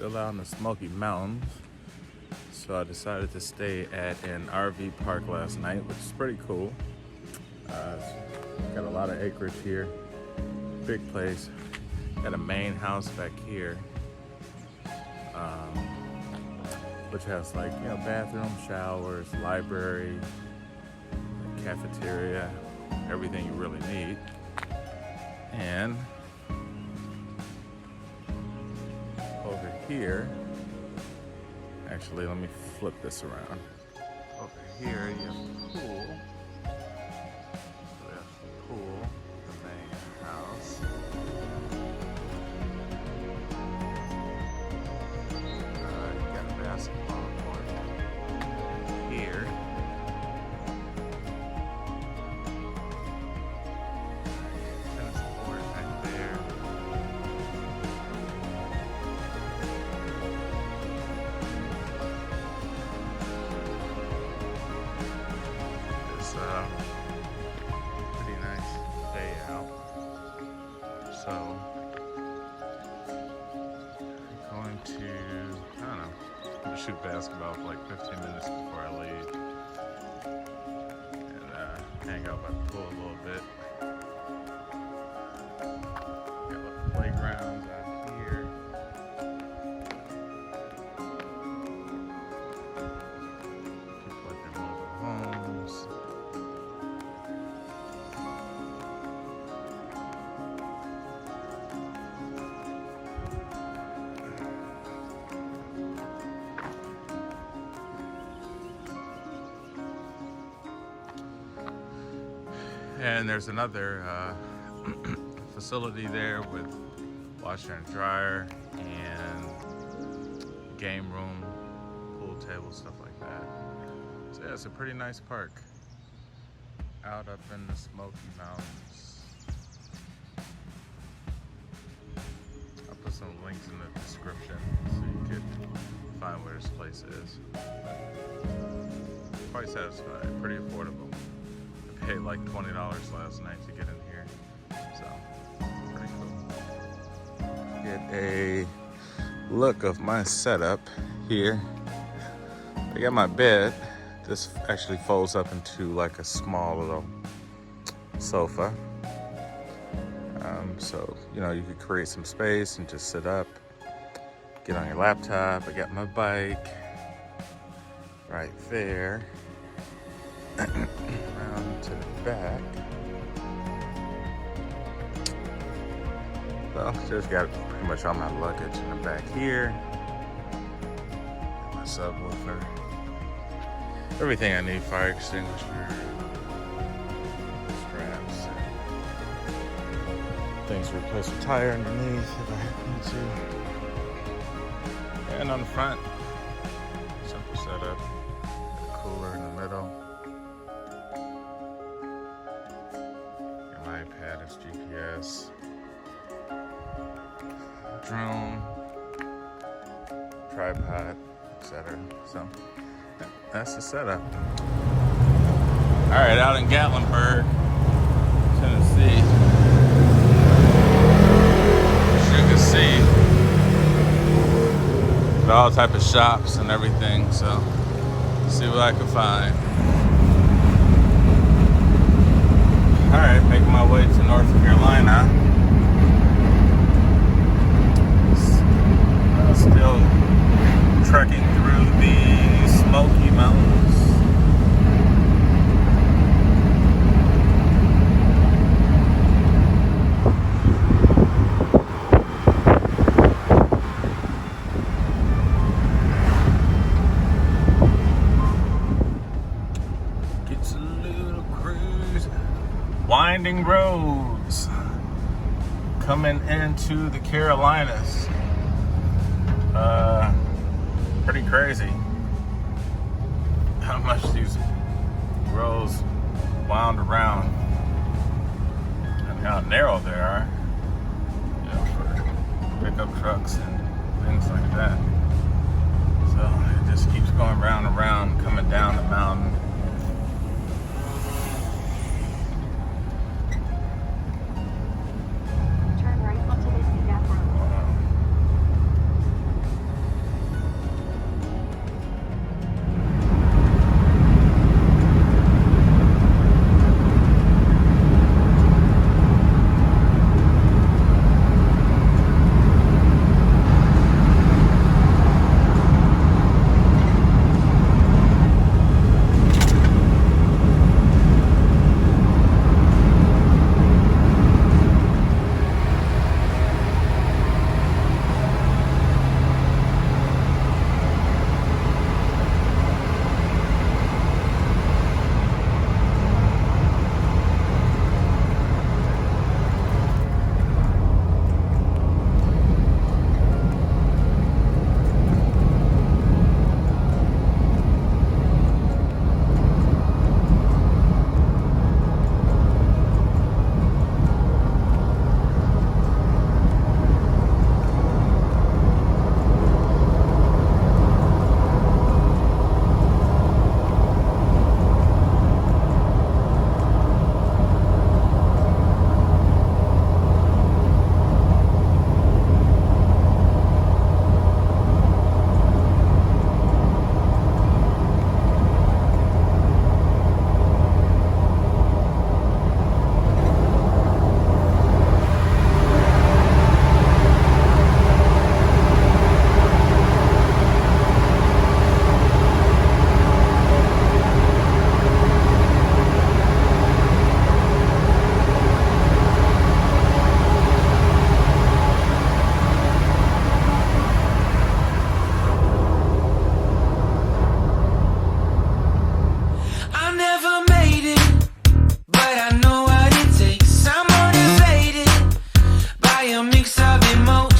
Still out in the Smoky Mountains. So I decided to stay at an RV park last night, which is pretty cool. Got a lot of acreage here. Big place. Got a main house back here, which has like, you know, bathroom, showers, library, cafeteria, everything you really need. And over here, actually, let me flip this around. Over here, you have the pool. So that's the pool, the main house. You got a basketball court here. Tennis court right there. It's pretty nice day out. So I'm going to, I don't know, I'm gonna shoot basketball for like 15 minutes before I leave. And hang out by the pool a little bit. Got little playgrounds out here. People at their mobile homes. And there's another facility there with washer and dryer and game room, pool table, stuff like that. So yeah, it's a pretty nice park out up in the Smoky Mountains. I'll put some links in the description so you could find where this place is. Quite satisfied, pretty affordable. I paid like $20 last night to get in here, so pretty cool. Get a look of my setup here. I got my bed. This actually folds up into like a small little sofa. So, you know, you could create some space and just sit up, get on your laptop. I got my bike right there. Around to the back. Well, just got pretty much all my luggage in the back here. My subwoofer. Everything I need, fire extinguisher, straps, things to replace a tire underneath if I need to. And on the front, simple setup. A cooler in the middle. iPad is GPS, drone, tripod, etc. So that's the setup. All right, out in Gatlinburg, Tennessee, as you can see, all type of shops and everything. So see what I can find. All right, making my way to North Carolina. Still trekking through the Smoky Mountains. Gets a little crazy. Winding roads coming into the Carolinas. Pretty crazy how much these roads wound around and how narrow they are, you know, for pickup trucks and things like that. So it just keeps going round and round, coming down the mountain. mix of emotion.